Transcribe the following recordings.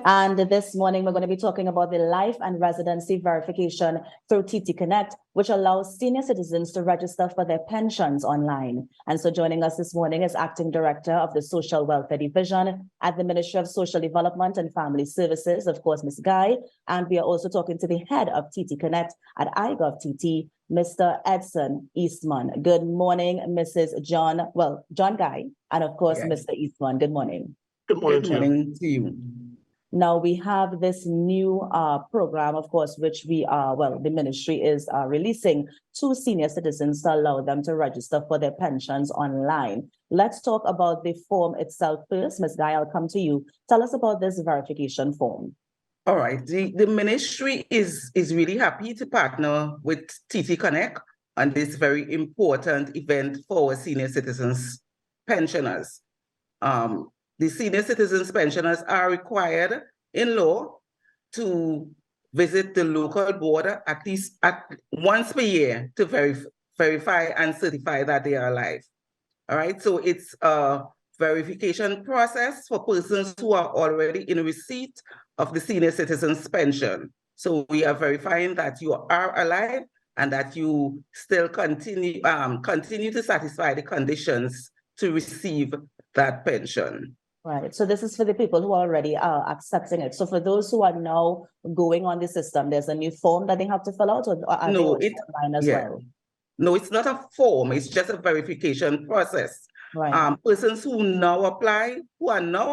And this morning, we're going to be talking about the life and residency verification through ttconnect, which allows senior citizens to register for their pensions online. And so joining us this morning is Acting Director of the Social Welfare Division at the Ministry of Social Development and Family Services, of course, Ms. Guy. And we are also talking to the head of ttconnect at iGovTT, Mr. Edson Eastmond. Good morning, Mrs. John Guy, and of course, Mr. Eastmond. Good morning. Good morning to you. Now we have this new program, of course, which the ministry is releasing to senior citizens to allow them to register for their pensions online. Let's talk about the form itself first. Ms. Guy, I'll come to you. Tell us about this verification form. All right. The ministry is really happy to partner with ttconnect on this very important event for senior citizens pensioners. The senior citizens pensioners are required in law to visit the local board at least once per year to verify and certify that they are alive. All right, so it's a verification process for persons who are already in receipt of the senior citizens pension. So we are verifying that you are alive and that you still continue to satisfy the conditions to receive that pension. Right. So this is for the people who are already accepting it. So for those who are now going on the system, there's a new form that they have to fill out, or are no, they online as well? No, it's not a form. It's just a verification process. Right. Persons who are now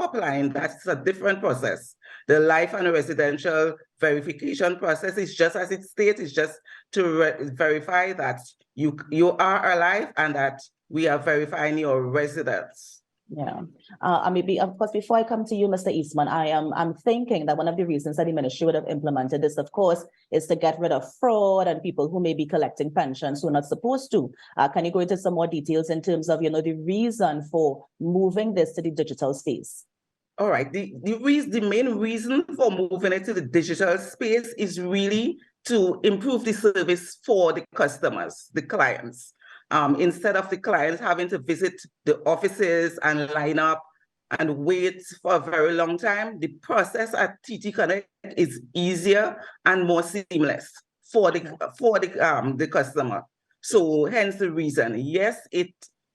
applying, that's a different process. The life and residential verification process is just as it states. It's just to verify that you are alive and that we are verifying your residence. Yeah. Maybe, of course, before I come to you, Mr. Eastman, I'm thinking that one of the reasons that the ministry would have implemented this, of course, is to get rid of fraud and people who may be collecting pensions who are not supposed to. Can you go into some more details in terms of, the reason for moving this to the digital space? All right. The main reason for moving it to the digital space is really to improve the service for the customers, the clients. Instead of the clients having to visit the offices and line up and wait for a very long time, the process at ttconnect is easier and more seamless for the customer. So hence the reason. Yes, it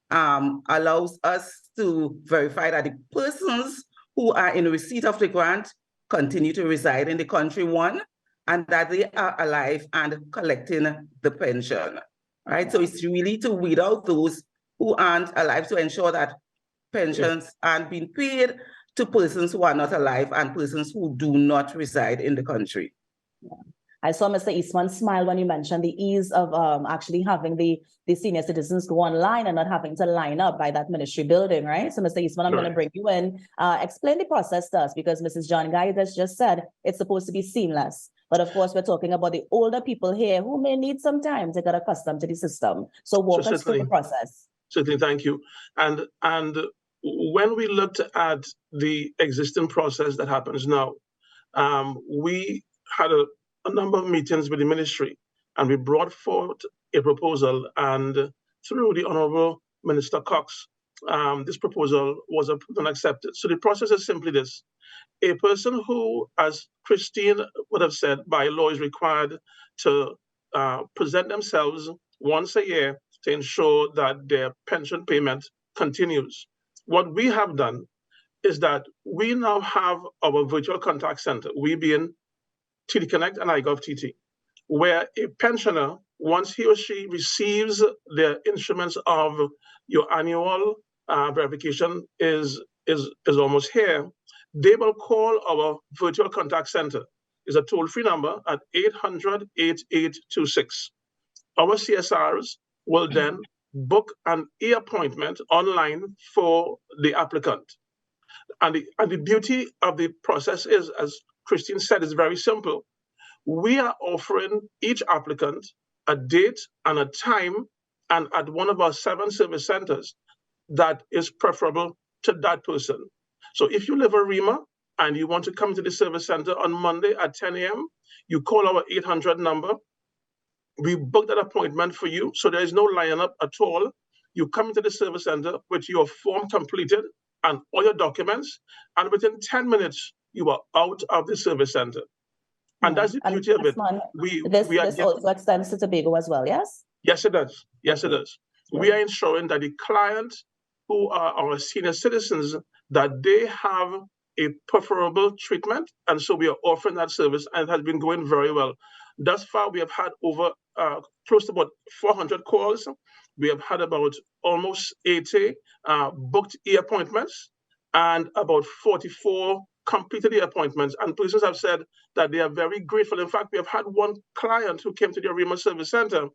allows us to verify that the persons who are in receipt of the grant continue to reside in the country, one, and that they are alive and collecting the pension. Right, so it's really to weed out those who aren't alive, to ensure that pensions aren't being paid to persons who are not alive and persons who do not reside in the country. Yeah. I saw Mr. Eastman smile when you mentioned the ease of actually having the senior citizens go online and not having to line up by that ministry building, right? So, Mr. Eastman, I'm going to bring you in. Explain the process to us, because Mrs. John Guy just said it's supposed to be seamless. But of course, we're talking about the older people here who may need some time to get accustomed to the system. So walk us through the process. Certainly, thank you. And when we looked at the existing process that happens now, we had a number of meetings with the ministry, and we brought forth a proposal, and through the Honorable Minister Cox, this proposal was approved and accepted. So the process is simply this. A person who, as Christine would have said, by law is required to present themselves once a year to ensure that their pension payment continues. What we have done is that we now have our virtual contact center, we being ttconnect and iGovTT, where a pensioner, once he or she receives their instruments of your annual verification is almost here, they will call our virtual contact center. It's a toll-free number at 800-8826. Our CSRs will then book an e-appointment online for the applicant. And the beauty of the process is, as Christine said, is very simple. We are offering each applicant a date and a time, and at one of our 7 service centers that is preferable to that person. So if you live in Rima and you want to come to the service center on Monday at 10 a.m., you call our 800 number. We book that appointment for you, so there is no line up at all. You come into the service center with your form completed and all your documents, and within 10 minutes, you are out of the service center. And that's the beauty of it. This also extends to Tobago as well, yes? Yes, it does. Yes, it does. We are ensuring that the clients who are our senior citizens, that they have a preferable treatment. And so we are offering that service, and it has been going very well. Thus far, we have had over close to about 400 calls. We have had about almost 80 booked e-appointments and about 44 completed e-appointments. And persons have said that they are very grateful. In fact, we have had one client who came to the Arima Service Center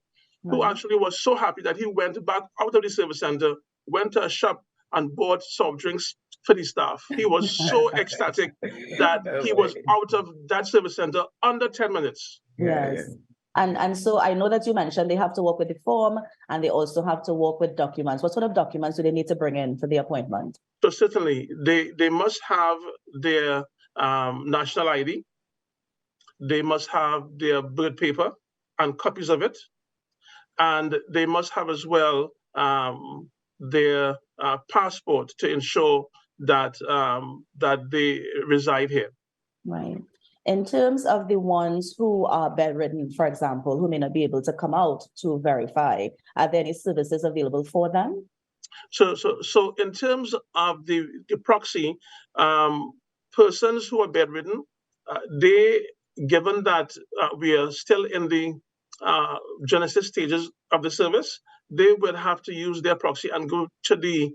who actually was so happy that he went back out of the service center, went to a shop and bought soft drinks for the staff. He was so ecstatic that he was out of that service center under 10 minutes. Yes. And so I know that you mentioned they have to work with the form and they also have to work with documents. What sort of documents do they need to bring in for the appointment? So certainly they must have their national ID. They must have their birth paper and copies of it. And they must have as well their passport to ensure that that they reside here. Right. In terms of the ones who are bedridden, for example, who may not be able to come out to verify, are there any services available for them? So in terms of the proxy, persons who are bedridden, given that we are still in the genesis stages of the service, they would have to use their proxy and go to the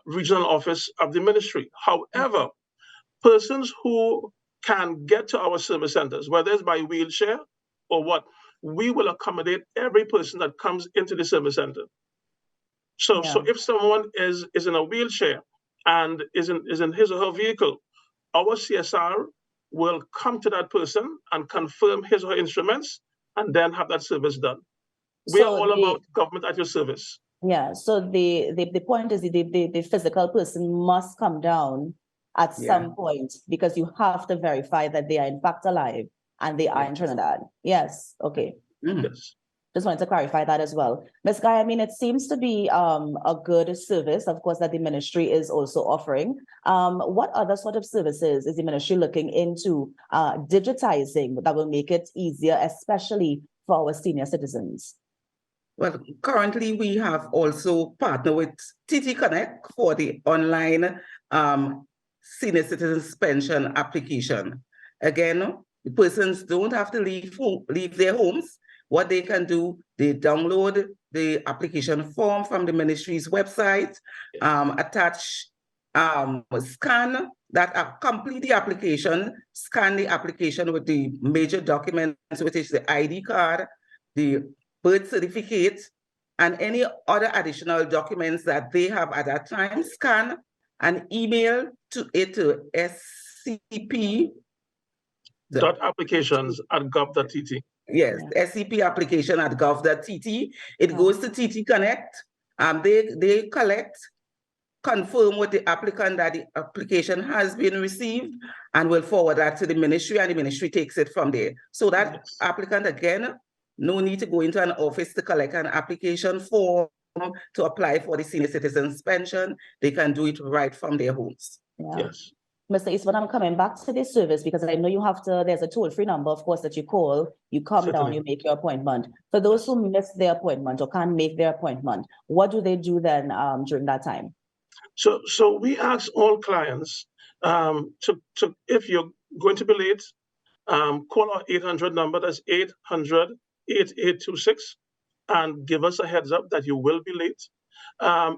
regional office of the ministry. However, persons who can get to our service centers, whether it's by wheelchair or what, we will accommodate every person that comes into the service center. So if someone is in a wheelchair and is in his or her vehicle, our CSR will come to that person and confirm his or her instruments and then have that service done. We are all about government at your service. Yeah, so the point is the physical person must come down at some point because you have to verify that they are in fact alive and they are in Trinidad. Yes, okay. Yes. Just wanted to clarify that as well. Ms. Guy, I mean, it seems to be a good service, of course, that the ministry is also offering. What other sort of services is the ministry looking into digitizing that will make it easier, especially for our senior citizens? Well, currently we have also partnered with ttconnect for the online senior citizens pension application. Again, the persons don't have to leave their homes. What they can do, they download the application form from the ministry's website, attach, scan that, complete the application, scan the application with the major documents, which is the ID card, the birth certificate, and any other additional documents that they have at that time, scan and email to scp.applications@gov.tt. Yes, SCP application at gov.tt. It goes to ttconnect. They collect, confirm with the applicant that the application has been received, and will forward that to the ministry, and the ministry takes it from there. So that applicant, again, no need to go into an office to collect an application form to apply for the senior citizens pension. They can do it right from their homes. Yes. Mr. Eastmond, I'm coming back to this service because I know you have to, there's a toll-free number, of course, that you call, you come down, you make your appointment. For those who miss their appointment or can't make their appointment, what do they do then during that time? So we ask all clients if you're going to be late, call our 800 number, that's 800-8826, and give us a heads up that you will be late.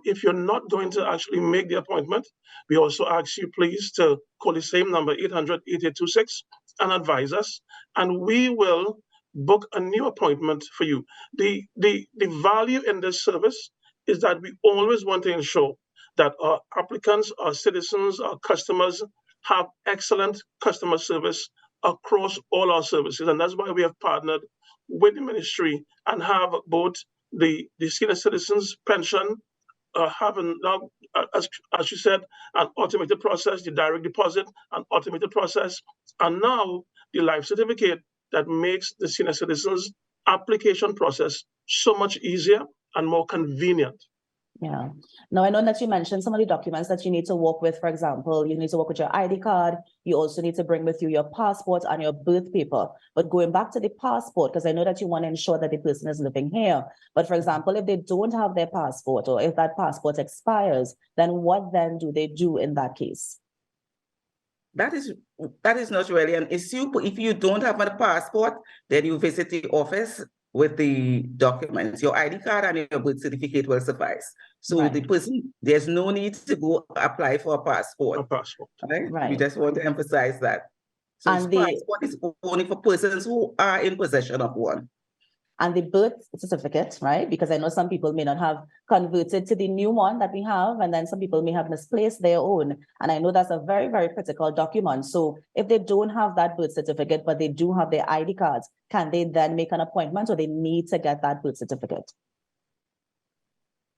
If you're not going to actually make the appointment, we also ask you please to call the same number, 800-8826, and advise us, and we will book a new appointment for you. The value in this service is that we always want to ensure that our applicants, our citizens, our customers have excellent customer service across all our services. And that's why we have partnered with the ministry and have both the senior citizens pension, having now, as you said, an automated process, the direct deposit, an automated process, and now the life certificate that makes the senior citizens application process so much easier and more convenient. Yeah. Now, I know that you mentioned some of the documents that you need to walk with. For example, you need to walk with your ID card. You also need to bring with you your passport and your birth paper. But going back to the passport, because I know that you want to ensure that the person is living here. But for example, if they don't have their passport or if that passport expires, then what then do they do in that case? That is not really an issue. If you don't have a passport, then you visit the office with the documents. Your ID card and your birth certificate will suffice. So Right. the person, there's no need to go apply for a passport. Right? Right. We just want to emphasize that. So And passport is only for persons who are in possession of one. And the birth certificate, right? Because I know some people may not have converted to the new one that we have, and then some people may have misplaced their own. And I know that's a very, very critical document. So if they don't have that birth certificate, but they do have their ID cards, can they then make an appointment, or they need to get that birth certificate?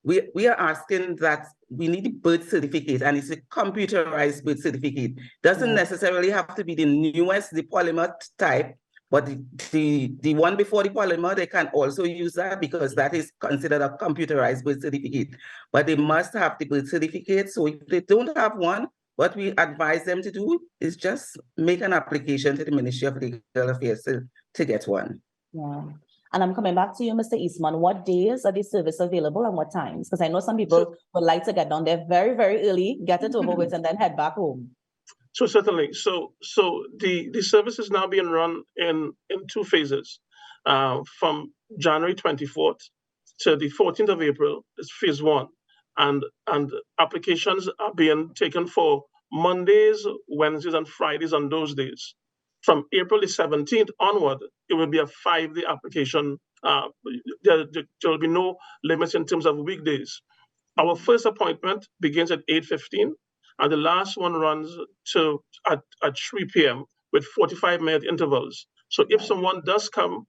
We are asking that we need a birth certificate, and it's a computerized birth certificate. Doesn't necessarily have to be the newest, the polymer type, but the one before the polymer, they can also use that because that is considered a computerized birth certificate. But they must have the birth certificate. So if they don't have one, what we advise them to do is just make an application to the Ministry of Legal Affairs to get one. Yeah. And I'm coming back to you, Mr. Eastmond. What days are the service available and what times? Because I know some people would like to get down there very, very early, get it over with, and then head back home. So certainly, so the service is now being run in two phases. From January 24th to the 14th of April is phase 1, and applications are being taken for Mondays, Wednesdays, and Fridays on those days. From April the 17th onward, it will be a 5-day application. There will be no limits in terms of weekdays. Our first appointment begins at 8:15. And the last one runs at 3 p.m. with 45-minute intervals. So if someone does come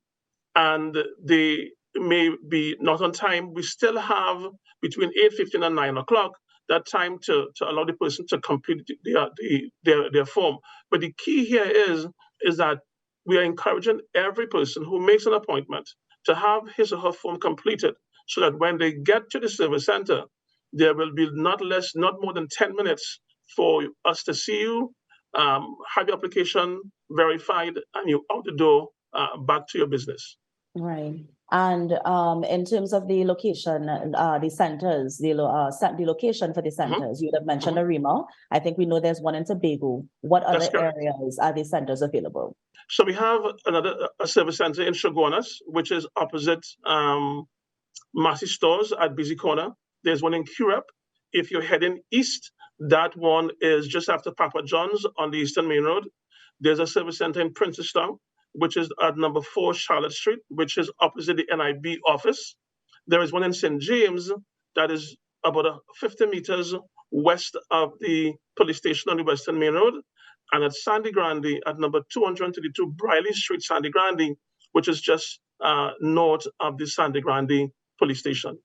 and they may be not on time, we still have between 8:15 and 9 o'clock that time to allow the person to complete their form. But the key here is that we are encouraging every person who makes an appointment to have his or her form completed so that when they get to the service center, there will be not more than 10 minutes for us to see you, have your application verified, and you're out the door back to your business. Right. And in terms of the location, the centers, the location for the centers, you have mentioned Arima. I think we know there's one in Tobago. What other areas are the centers available? So we have a service center in Shogunas, which is opposite Massey Stores at Busy Corner. There's one in Curep. If you're heading east, that one is just after Papa John's on the Eastern Main Road. There's a service center in Princestown, which is at number 4 Charlotte Street, which is opposite the NIB office. There is one in St. James that is about 50 meters west of the police station on the Western Main Road. And at Sandy Grande at number 232 Briley Street, Sandy Grande, which is just north of the Sandy Grande police station.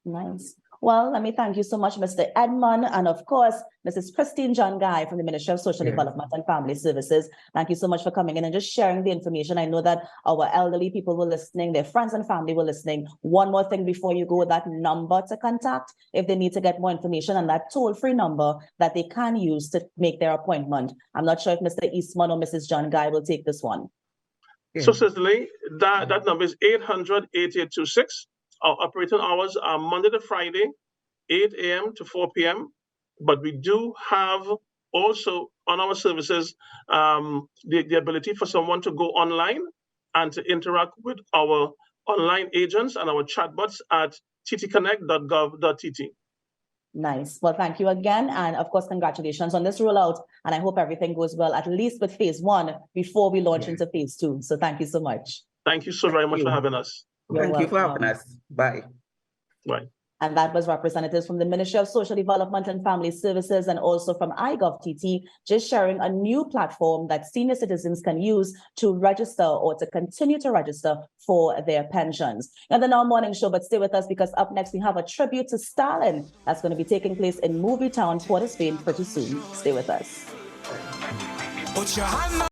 Nice. Well, let me thank you so much, Mr. Edmond, and of course, Mrs. Christine John Guy from the Ministry of Social Development and Family Services. Thank you so much for coming in and just sharing the information. I know that our elderly people were listening, their friends and family were listening. One more thing before you go, that number to contact if they need to get more information, and that toll-free number that they can use to make their appointment. I'm not sure if Mr. Eastmond or Mrs. John Guy will take this one. So certainly, that number is 800-8826. Our operating hours are Monday to Friday, 8 a.m. to 4 p.m. But we do have also on our services the ability for someone to go online and to interact with our online agents and our chatbots at ttconnect.gov.tt. Nice. Well, thank you again. And of course, congratulations on this rollout. And I hope everything goes well, at least with phase 1 before we launch into phase 2. So thank you so much. Thank you so very much for having us. Thank you for having us. Bye. Bye. And that was representatives from the Ministry of Social Development and Family Services and also from iGovTT, just sharing a new platform that senior citizens can use to register or to continue to register for their pensions. And the Now Morning Show, but stay with us because up next we have a tribute to Stalin that's going to be taking place in Movie Town, Port of Spain pretty soon. Stay with us.